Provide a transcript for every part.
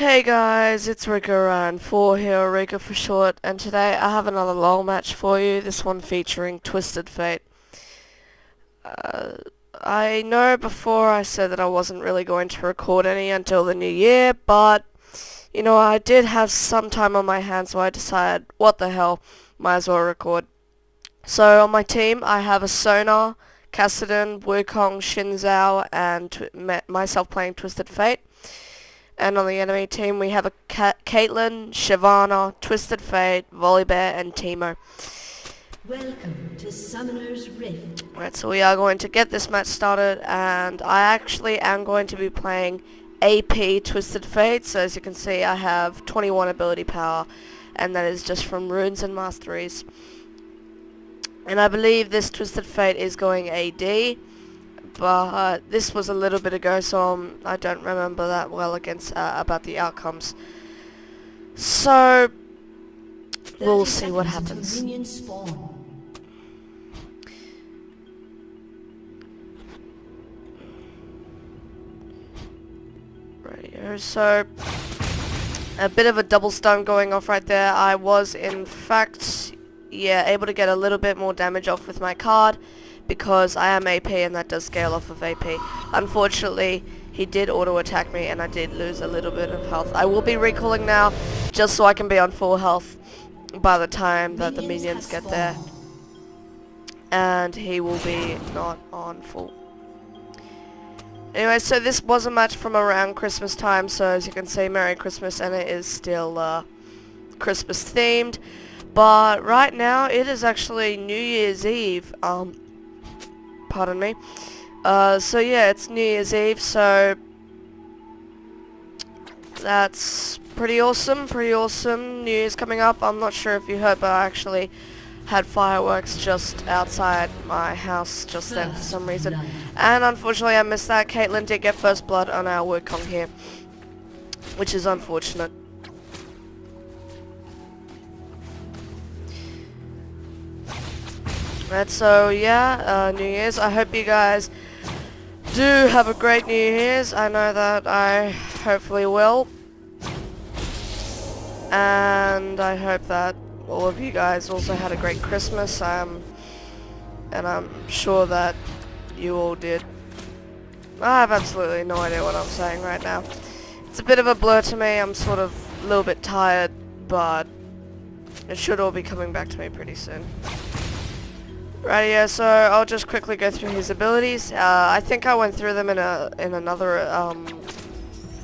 Hey guys, it's Rico4 here, Rico for short, and today I have another LoL match for you, this one featuring Twisted Fate. I know before I said that I wasn't really going to record any until the new year, but, I did have some time on my hands, so I decided, what the hell, might as well record. So on my team, I have a Sonar, Kassadin, Wukong, Shinzao, and myself playing Twisted Fate. And on the enemy team, we have a Caitlyn, Shyvana, Twisted Fate, Volibear, and Teemo. Welcome to Summoner's Rift. Right, so we are going to get this match started, and I actually am going to be playing AP Twisted Fate. So as you can see, I have 21 ability power, and that is just from runes and masteries. And I believe this Twisted Fate is going AD. But this was a little bit ago, so I don't remember that well about the outcomes. So we'll see what happens. Radio. So a bit of a double stun going off right there. I was in fact, able to get a little bit more damage off with my card, because I am AP and that does scale off of AP. Unfortunately, he did auto-attack me and I did lose a little bit of health. I will be recalling now, just so I can be on full health by the time that the minions get there. And he will be not on full. Anyway, so this was a match from around Christmas time, so as you can see, Merry Christmas, and it is still Christmas themed. But right now, it is actually New Year's Eve. Pardon me. So yeah, it's New Year's Eve, so that's pretty awesome, New Year's coming up. I'm not sure if you heard, but I actually had fireworks just outside my house just then for some reason. And unfortunately I missed that. Caitlyn did get first blood on our Wukong here, which is unfortunate. Right, so yeah, New Year's. I hope you guys do have a great New Year's. I know that I hopefully will. And I hope that all of you guys also had a great Christmas. And I'm sure that you all did. I have absolutely no idea what I'm saying right now. It's a bit of a blur to me. I'm sort of a little bit tired, but it should all be coming back to me pretty soon. Right, yeah, so I'll just quickly go through his abilities. I think I went through them in another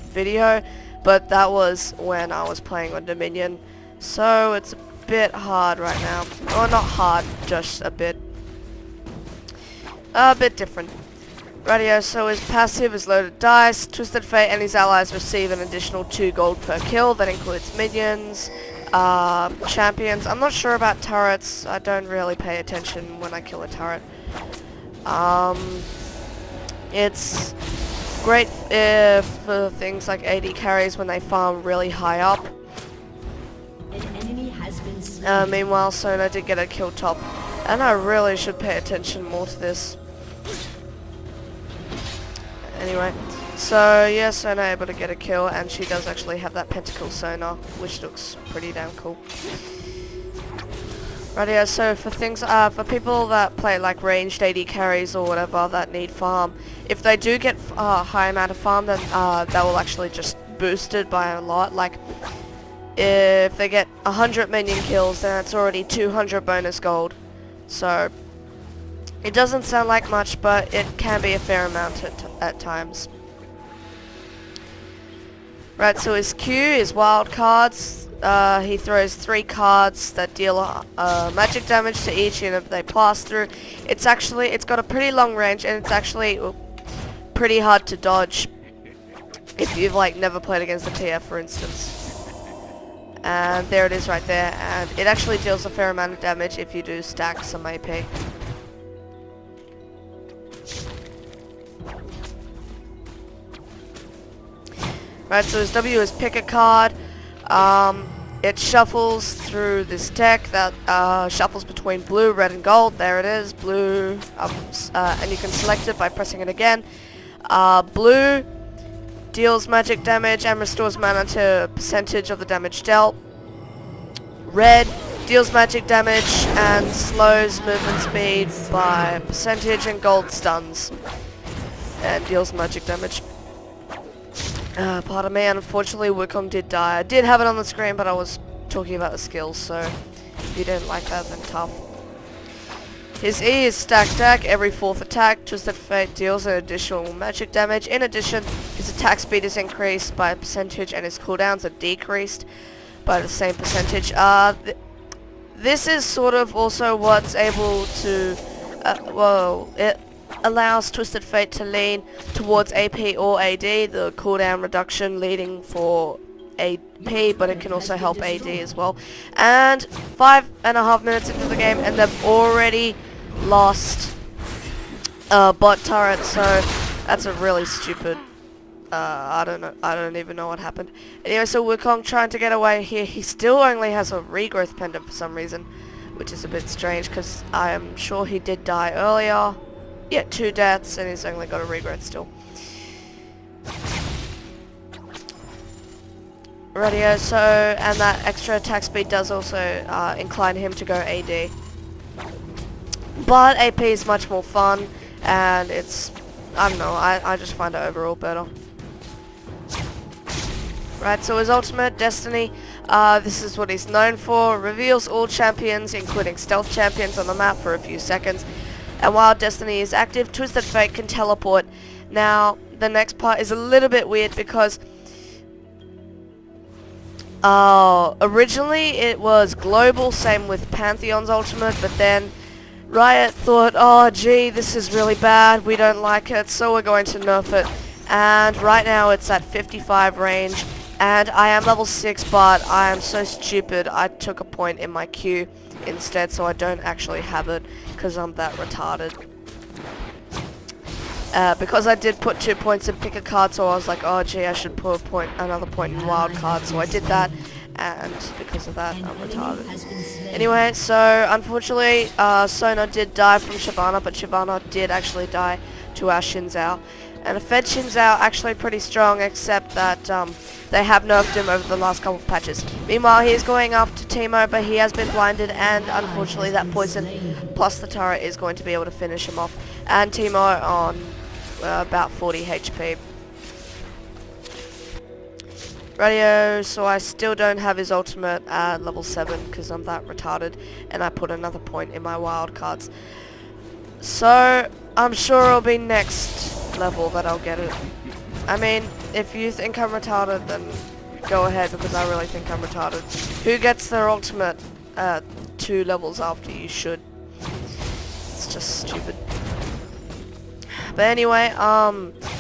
video, but that was when I was playing on Dominion. So it's a bit hard right now. Or not hard, just a bit different. Rightio, so his passive is loaded dice. Twisted Fate and his allies receive an additional 2 gold per kill. That includes minions, champions. I'm not sure about turrets. I don't really pay attention when I kill a turret. It's great for things like AD carries when they farm really high up. An enemy has been slain. Meanwhile, Sona did get a kill top, and I really should pay attention more to this. Anyway, so yeah, Sona able to get a kill, and she does actually have that pentakill Sonar, which looks pretty damn cool. Rightio, so for things, for people that play like ranged AD carries or whatever that need farm, if they do get a high amount of farm, then that will actually just boost it by a lot. Like, if they get 100 minion kills, then it's already 200 bonus gold. So it doesn't sound like much, but it can be a fair amount at times. Right, so his Q is wild cards. He throws 3 cards that deal magic damage to each unit they pass through. It's got a pretty long range, and it's actually pretty hard to dodge if you've like never played against the TF, for instance. And there it is right there, and it actually deals a fair amount of damage if you do stack some AP. Right, so his W is pick a card. It shuffles through this deck that shuffles between blue, red, and gold. There it is, blue, and you can select it by pressing it again. Blue deals magic damage and restores mana to a percentage of the damage dealt. Red deals magic damage and slows movement speed by a percentage, and gold stuns and deals magic damage. Pardon me, unfortunately Wukong did die. I did have it on the screen, but I was talking about the skills, so if you didn't like that, then tough. His E is stack attack. Every 4th attack, Twisted Fate deals an additional magic damage. In addition, his attack speed is increased by a percentage and his cooldowns are decreased by the same percentage. This is sort of also what's able to, it allows Twisted Fate to lean towards AP or AD, the cooldown reduction leading for AP, but it can also help AD as well. And 5.5 minutes into the game, and they've already lost bot turret, so that's a really stupid, I don't even know what happened. Anyway, so Wukong trying to get away here. He still only has a regrowth pendant for some reason, which is a bit strange because I am sure he did die earlier. Yeah, 2 deaths, and he's only got a regrowth still. Radio, so, and that extra attack speed does also incline him to go AD. But AP is much more fun, and it's, I don't know, I just find it overall better. Right, so his ultimate, Destiny, this is what he's known for. Reveals all champions, including stealth champions, on the map for a few seconds. And while Destiny is active, Twisted Fate can teleport. Now, the next part is a little bit weird because originally it was global, same with Pantheon's ultimate, but then Riot thought, oh gee, this is really bad, we don't like it, so we're going to nerf it. And right now it's at 55 range, and I am level 6, but I am so stupid I took a point in my queue instead, so I don't actually have it, because I'm that retarded. Because I did put 2 points in pick a card, so I was like, oh gee, I should put another point in wild card, so I did that, and because of that, I'm retarded. Anyway, so unfortunately, Sona did die from Shyvana, but Shyvana did actually die to our Xin Zhao. And a Fed Xin Zhao actually pretty strong, except that they have nerfed him over the last couple of patches. Meanwhile, he is going after Teemo, but he has been blinded, and unfortunately that poison plus the turret is going to be able to finish him off. And Teemo on about 40 HP. Radio, so I still don't have his ultimate at level 7 because I'm that retarded, and I put another point in my wild cards. So I'm sure it'll be next level that I'll get it. I mean, if you think I'm retarded, then go ahead, because I really think I'm retarded. Who gets their ultimate 2 levels after you should? It's just stupid. But anyway,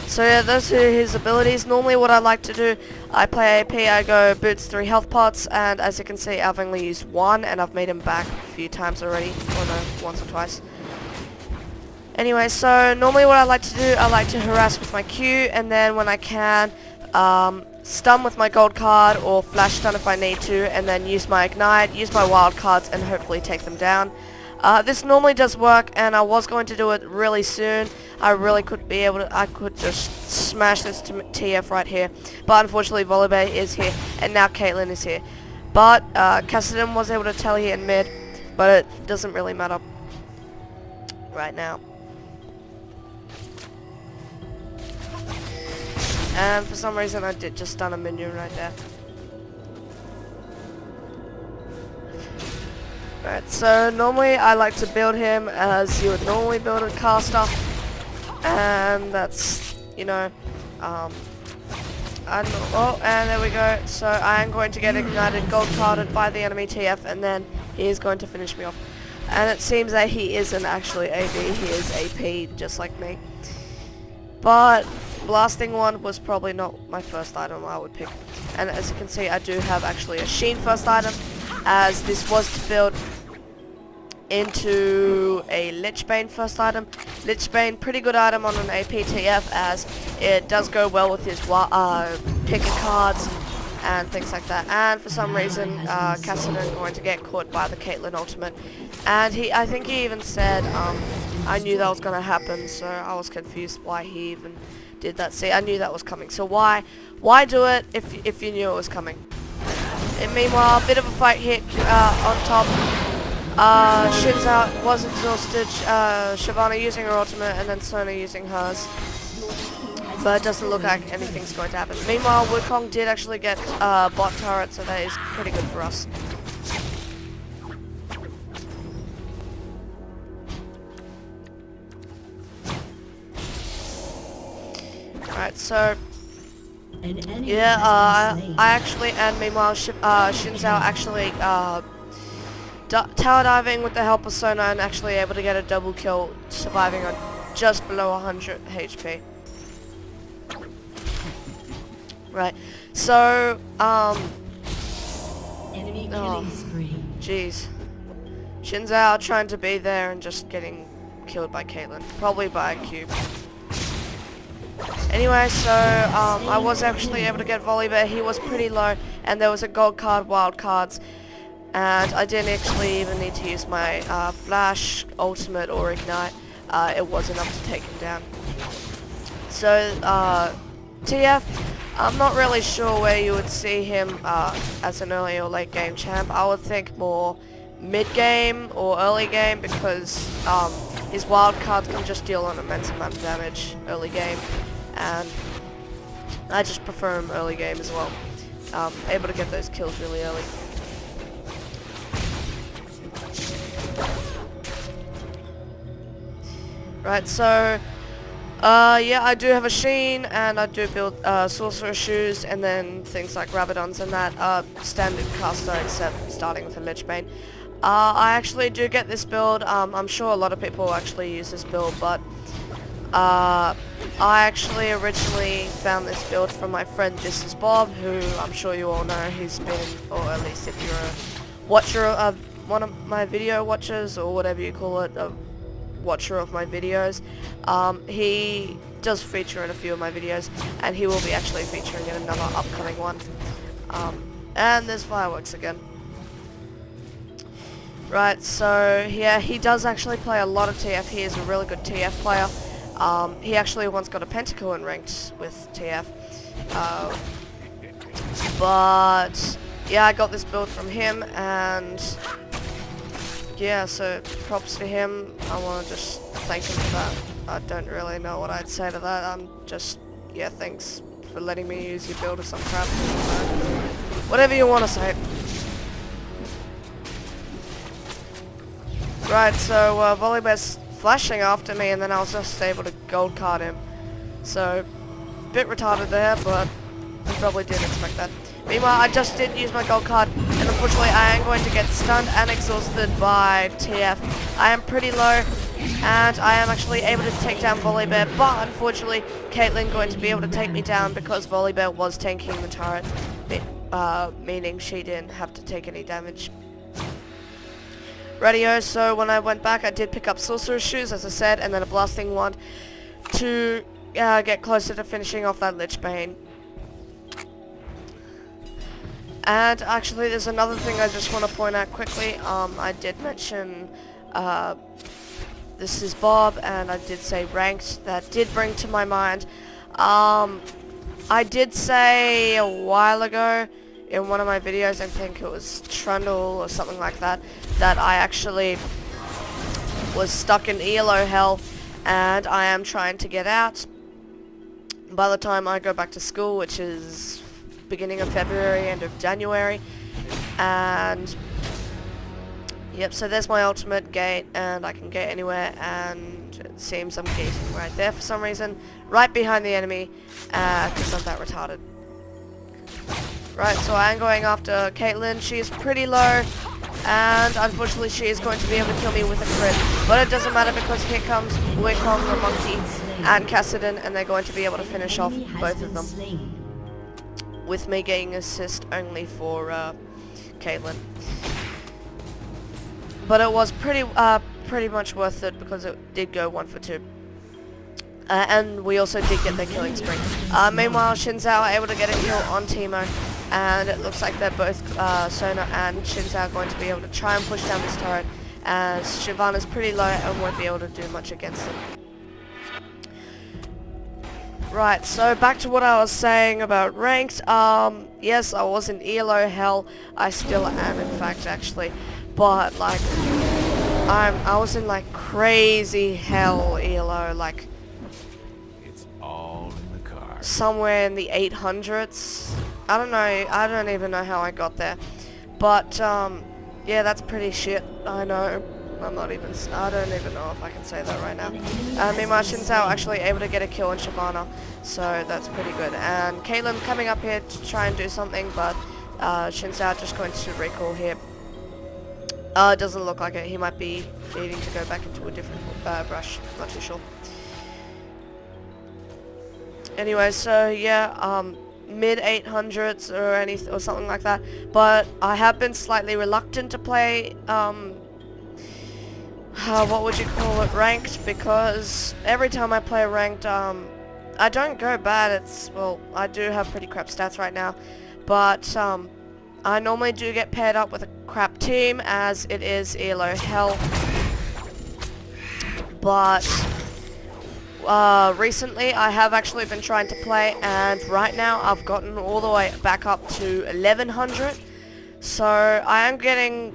so yeah, those are his abilities. Normally what I like to do, I play AP, I go boots 3 health pots, and as you can see, I've only used 1, and I've made him back a few times already. Or no, once or twice. Anyway, so normally what I like to do, I like to harass with my Q, and then when I can, stun with my gold card, or flash stun if I need to, and then use my ignite, use my wild cards, and hopefully take them down. This normally does work, and I was going to do it really soon. I really could be able to, I could just smash this to TF right here. But unfortunately Volibear is here, and now Caitlyn is here. But Kassadin was able to tele in mid, but it doesn't really matter right now. And for some reason I did just stun a minion right there. Right, so normally I like to build him as you would normally build a caster, and that's, you know, I don't know, oh, and there we go. So I am going to get ignited, gold carded by the enemy TF, and then he is going to finish me off. And it seems that he isn't actually AD, he is AP, just like me. But blasting one was probably not my first item I would pick. And as you can see, I do have actually a Sheen first item, as this was to build into a Lichbane first item. Lichbane, pretty good item on an APTF, as it does go well with his picker cards and things like that. And for some reason, Kassadin going to get caught by the Caitlyn ultimate. And I think he even said, I knew that was going to happen, so I was confused why he even did that. See, I knew that was coming. So why do it if you knew it was coming? And meanwhile, a bit of a fight hit on top. Shin's out, was exhausted. Shyvana using her ultimate, and then Sona using hers. But it doesn't look like anything's going to happen. Meanwhile, Wukong did actually get bot turret, so that is pretty good for us. Alright, so yeah, I actually, and meanwhile, Shin's out actually tower diving with the help of Sona and actually able to get a double kill, surviving on just below 100 HP. Right, so enemy killing spree. Jeez, Shin's out trying to be there and just getting killed by Caitlyn, probably by a cube. Anyway, so I was actually able to get Volibear. He was pretty low, and there was a gold card, wild cards, and I didn't actually even need to use my flash, ultimate, or ignite. It was enough to take him down. So TF, I'm not really sure where you would see him as an early or late game champ. I would think more mid game or early game, because his wild cards can just deal an immense amount of damage early game, and I just prefer him early game as well. Able to get those kills really early. Right, so yeah, I do have a Sheen, and I do build Sorcerer Shoes, and then things like Rabadons and that standard caster, except starting with a Lich Bane. I actually do get this build. I'm sure a lot of people actually use this build, but I actually originally found this build from my friend This Is Bob, who I'm sure you all know. He's been, or at least if you're a watcher of one of my video watchers, or whatever you call it, a watcher of my videos, he does feature in a few of my videos, and he will be actually featuring in another upcoming one. And there's fireworks again. Right, so yeah, he does actually play a lot of TF. He is a really good TF player. He actually once got a pentakill in ranked with TF. But yeah, I got this build from him, and yeah, so props to him. I want to just thank him for that. I don't really know what I'd say to that. I'm just, yeah, thanks for letting me use your build or some crap. Whatever you want to say. Right, so Volibear's flashing after me, and then I was just able to gold card him. So, bit retarded there, but you probably didn't expect that. Meanwhile, I just did use my gold card, and unfortunately I am going to get stunned and exhausted by TF. I am pretty low, and I am actually able to take down Volibear, but unfortunately Caitlyn going to be able to take me down because Volibear was tanking the turret, meaning she didn't have to take any damage. Radio, so when I went back I did pick up Sorcerer's Shoes, as I said, and then a Blasting Wand to get closer to finishing off that Lich Bane. And actually there's another thing I just want to point out quickly. I did mention This Is Bob, and I did say ranked. That did bring to my mind. I did say a while ago in one of my videos, I think it was Trundle or something like that, that I actually was stuck in ELO hell, and I am trying to get out by the time I go back to school, which is beginning of February, end of January. And yep, so there's my ultimate gate, and I can gate anywhere, and it seems I'm gating right there for some reason, right behind the enemy, because I'm that retarded. Right, so I am going after Caitlyn. She is pretty low, and unfortunately she is going to be able to kill me with a crit. But it doesn't matter, because here comes Wukong, the monkey, and Kassadin, and they're going to be able to finish off both of them, with me getting assist only for Caitlyn. But it was pretty much worth it, because it did go 1 for 2. And we also did get the killing spree. Meanwhile, Shinzao are able to get a kill on Teemo, and it looks like they're both, Sona and Shinzao, are going to be able to try and push down this turret, as Shyvana's pretty low and won't be able to do much against them. Right, so back to what I was saying about ranked. Yes, I was in ELO hell. I still am, in fact, actually. But like, I was in like crazy hell ELO, like It's all in the car. somewhere in the 800s. I don't know. I don't even know how I got there. But yeah, that's pretty shit. I know. I don't even know if I can say that right now. Meanwhile, Shinzao actually able to get a kill on Shyvana, so that's pretty good. And Caitlyn coming up here to try and do something, but Shinzao just going to recall here. It doesn't look like it. He might be needing to go back into a different brush. Not too sure. Anyway, so yeah, mid 800s or anything or something like that. But I have been slightly reluctant to play what would you call it, ranked, because every time I play ranked, I don't go bad. Well, I do have pretty crap stats right now, but I normally do get paired up with a crap team, as it is ELO hell. But recently I have actually been trying to play, and right now I've gotten all the way back up to 1100, so I am getting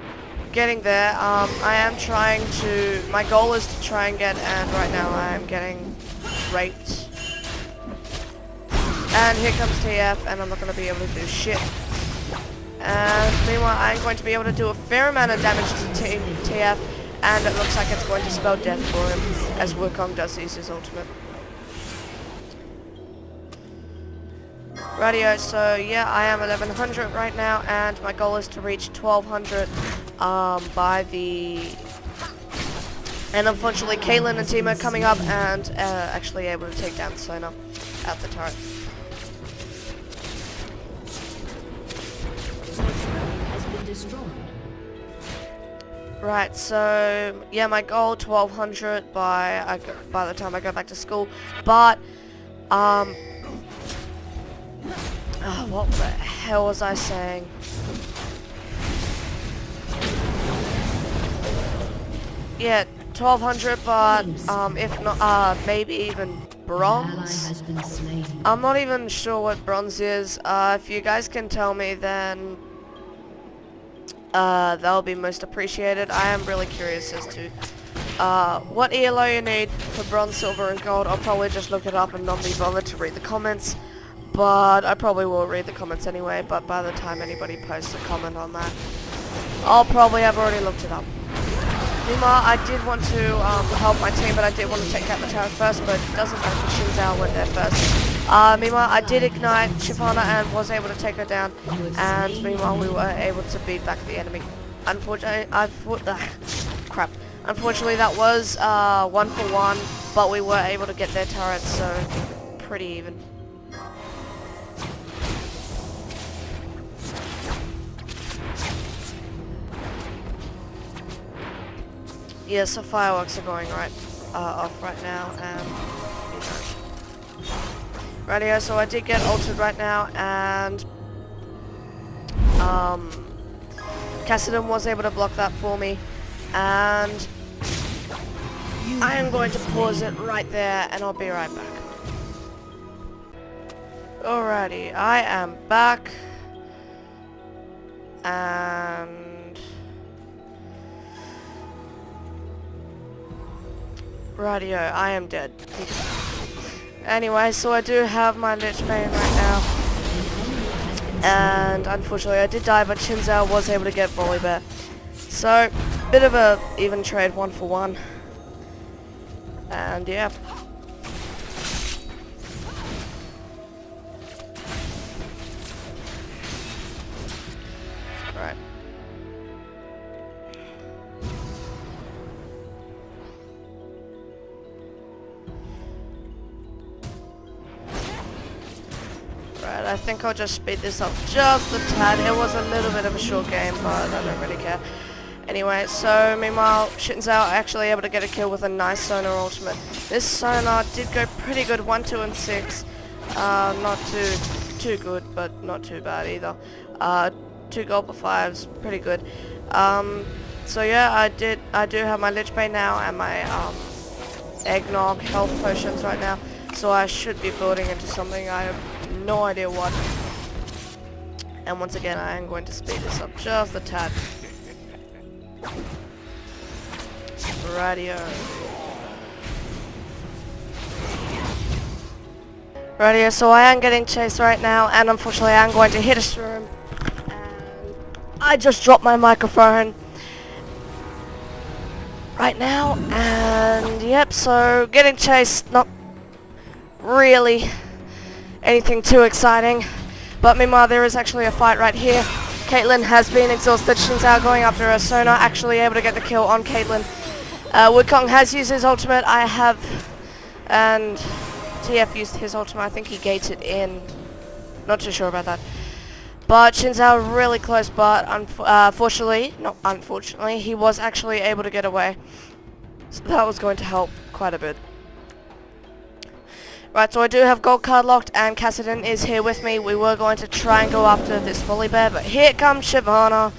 there. I am trying to, my goal is to try and get, and right now I am getting raped. And here comes TF, and I'm not going to be able to do shit. And meanwhile, I'm going to be able to do a fair amount of damage to TF, and it looks like it's going to spell death for him, as Wukong does use his ultimate. Radio, so yeah, I am 1100 right now, and my goal is to reach 1200 by the... And unfortunately, Caitlyn and team are coming up and actually able to take down Sona at the turret. Has been destroyed. Right, so yeah, my goal 1200 by the time I go back to school, but what the hell was I saying? Yeah, 1200, but if not, maybe even bronze. Has been slain. I'm not even sure what bronze is. If you guys can tell me, then that'll be most appreciated. I am really curious as to what ELO you need for bronze, silver, and gold. I'll probably just look it up and not be bothered to read the comments. But I probably will read the comments anyway, but by the time anybody posts a comment on that, I'll probably have already looked it up. Meanwhile, I did want to help my team, but I did want to take out the tower first, but it doesn't matter because Shinzao went there first. Meanwhile, I did ignite Shyvana and was able to take her down, and meanwhile we were able to beat back the enemy. Unfortunately, Unfortunately, that was 1 for 1, but we were able to get their turrets, so pretty even. Yeah, so fireworks are going off right now, and radio. So I did get ulted right now, and Cassidon was able to block that for me, and I am going to pause it right there, and I'll be right back. Alrighty, I am back, and radio, I am dead. Anyway, so I do have my Lich Bane right now, and unfortunately I did die, but Shinzao was able to get Volley Bear. So, bit of a even trade, 1 for 1. And yeah. Right. Right, I think I'll just speed this up just a tad. It was a little bit of a short game, but I don't really care. Anyway, so meanwhile, Shinzao actually able to get a kill with a nice Sonar ultimate. This Sonar did go pretty good, 1, 2, and 6. Not too good, but not too bad either. 2 gold per 5s, pretty good. So yeah, I do have my Lich Bane now and my Eggnog health potions right now. So I should be building into something. I have no idea what. And once again, I am going to speed this up just a tad. Radio. Radio, so I am getting chased right now, and unfortunately I'm going to hit a shroom. And I just dropped my microphone right now, and yep, so getting chased, not really anything too exciting. But meanwhile, there is actually a fight right here. Caitlyn has been exhausted. Xin Zhao going after her. Sona actually able to get the kill on Caitlyn. Wukong has used his ultimate. I have, and TF used his ultimate. I think he gated in. Not too sure about that. But Xin Zhao really close, but not unfortunately, he was actually able to get away. So that was going to help quite a bit. Right, so I do have gold card locked, and Cassidy is here with me. We were going to try and go after this Volibear, but here comes Shyvana.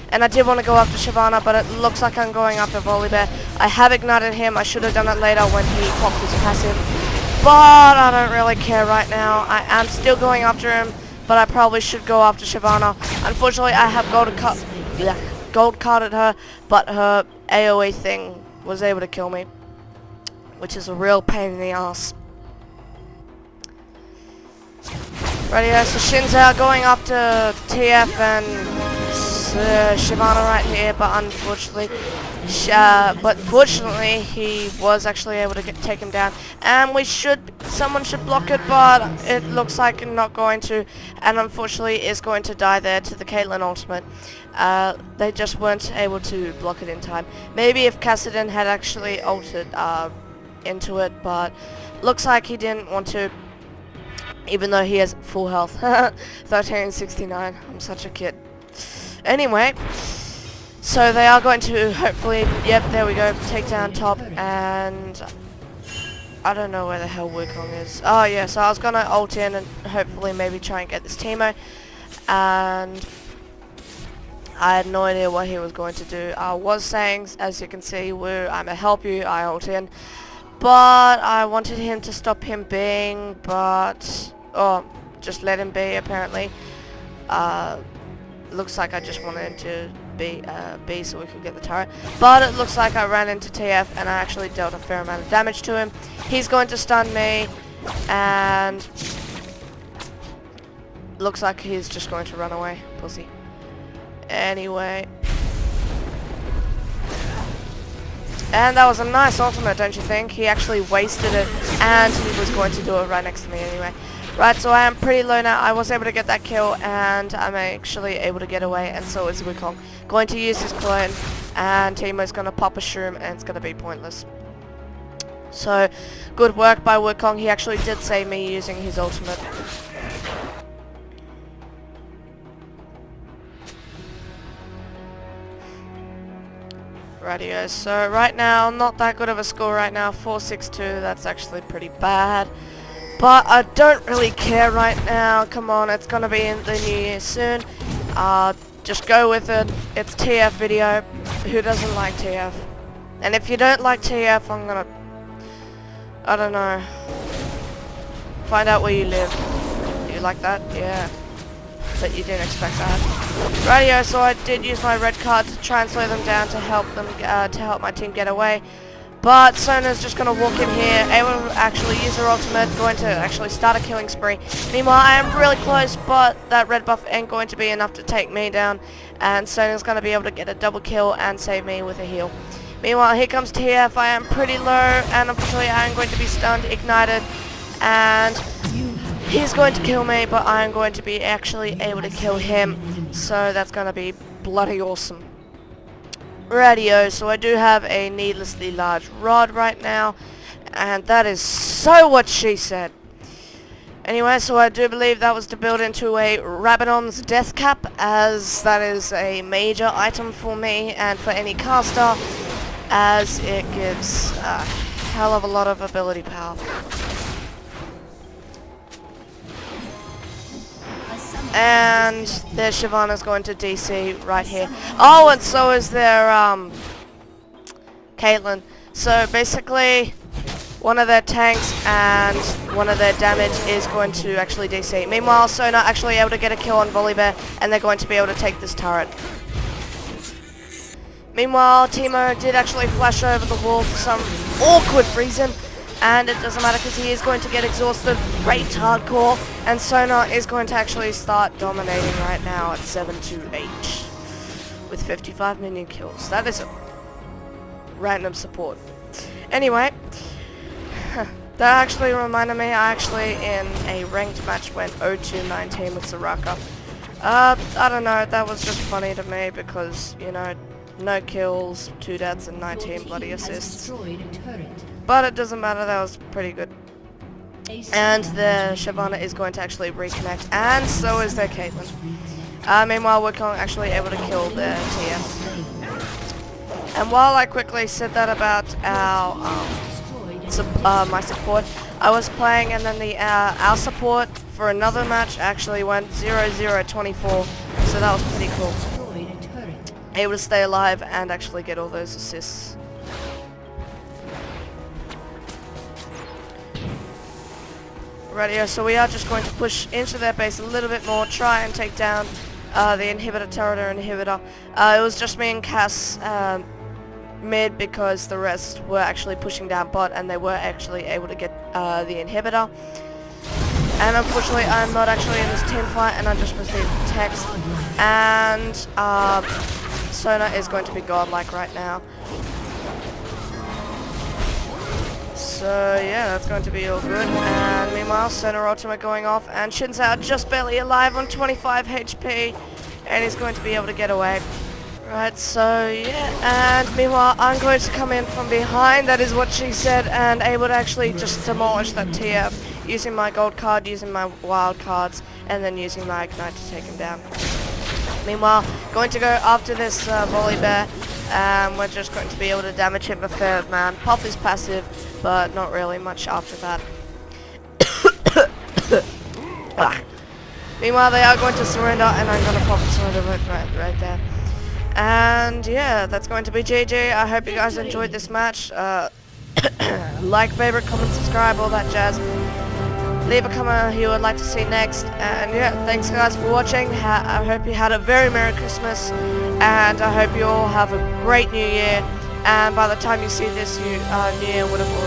And I did want to go after Shyvana, but it looks like I'm going after Volibear. I have ignited him. I should have done it later when he popped his passive. But I don't really care right now. I am still going after him, but I probably should go after Shyvana. Unfortunately, I have gold carded her, but her AoE thing was able to kill me, which is a real pain in the ass. Right, yeah, so Xin Zhao going after TF and Shyvana right here, but unfortunately, fortunately, he was actually able to take him down. And someone should block it, but it looks like not going to, and unfortunately is going to die there to the Caitlyn ultimate. They just weren't able to block it in time. Maybe if Cassidy had actually ulted into it, but looks like he didn't want to. Even though he has full health. 1369. I'm such a kid. Anyway, so they are going to hopefully, yep, there we go, take down top, and I don't know where the hell Wukong is. Oh yeah, so I was gonna ult in and hopefully maybe try and get this Teemo, and I had no idea what he was going to do. I was saying, as you can see, I'm gonna help you, I ult in, but I wanted him to stop him being, but just let him be apparently. Looks like I just wanted him to be so we could get the turret. But it looks like I ran into TF and I actually dealt a fair amount of damage to him. He's going to stun me, and looks like he's just going to run away. Pussy. Anyway. And that was a nice ultimate, don't you think? He actually wasted it, and he was going to do it right next to me anyway. Right, so I am pretty low now. I was able to get that kill, and I'm actually able to get away, and so is Wukong. Going to use his clone, and Teemo's going to pop a shroom, and it's going to be pointless. So, good work by Wukong. He actually did save me using his ultimate. Rightio, so right now, not that good of a score right now, 4-6-2, that's actually pretty bad. But I don't really care right now, come on, it's gonna be in the new year soon. Just go with it, it's TF video, who doesn't like TF? And if you don't like TF, I'm gonna, I don't know, find out where you live. Do you like that? Yeah. But you didn't expect that. Rightio, so I did use my red card to try and slow them down to help them, to help my team get away. But Sona's just going to walk in here, able to actually use her ultimate, going to actually start a killing spree. Meanwhile, I am really close, but that red buff ain't going to be enough to take me down. And Sona's going to be able to get a double kill and save me with a heal. Meanwhile, here comes TF. I am pretty low, and unfortunately I am going to be stunned, ignited, and he's going to kill me, but I am going to be actually able to kill him. So that's going to be bloody awesome. Radio, so I do have a needlessly large rod right now, and that is so what she said. Anyway, so I do believe that was to build into a Rabadon's death cap, as that is a major item for me and for any caster, as it gives a hell of a lot of ability power. And there's Shyvana's going to DC right here. Oh, and so is their Caitlyn. So basically, one of their tanks and one of their damage is going to actually DC. Meanwhile, Sona actually able to get a kill on Volibear, and they're going to be able to take this turret. Meanwhile, Teemo did actually flash over the wall for some awkward reason, and it doesn't matter because he is going to get exhausted, raped hardcore, and Sona is going to actually start dominating right now at 7-8 with 55 minion kills. That is a random support. Anyway, that actually reminded me, I actually in a ranked match went 0-19 with Soraka. I don't know, that was just funny to me because, you know, no kills, 2 deaths and 19 bloody assists. But it doesn't matter, that was pretty good. And the Shyvana is going to actually reconnect, and so is their Caitlyn. Meanwhile, Wukong actually able to kill the TF. And while I quickly said that about our my support, I was playing, and then the our support for another match actually went 0-0-24, so that was pretty cool. Able to stay alive and actually get all those assists. Rightio, so we are just going to push into their base a little bit more, try and take down the inhibitor turret or inhibitor. It was just me and Cass mid because the rest were actually pushing down bot, and they were actually able to get the inhibitor. And unfortunately I'm not actually in this team fight, and I just received a text, and Sona is going to be godlike right now. So yeah, that's going to be all good. And meanwhile, Sona ultimate going off, and Xin Zhao just barely alive on 25 HP, and he's going to be able to get away. Right, so yeah, and meanwhile I'm going to come in from behind, that is what she said, and able to actually just demolish that TF using my gold card, using my wild cards, and then using my ignite to take him down. Meanwhile, going to go after this Volibear, and we're just going to be able to damage him a fair amount. Pop is passive, but not really much after that. Meanwhile, they are going to surrender, and I'm going to pop and surrender right there. And yeah, that's going to be GG. I hope you guys enjoyed this match. Like, favorite, comment, subscribe, all that jazz. Leave a comment who you would like to see next. And yeah, thanks guys for watching. I hope you had a very Merry Christmas, and I hope you all have a great New Year. And by the time you see this, New Year would have already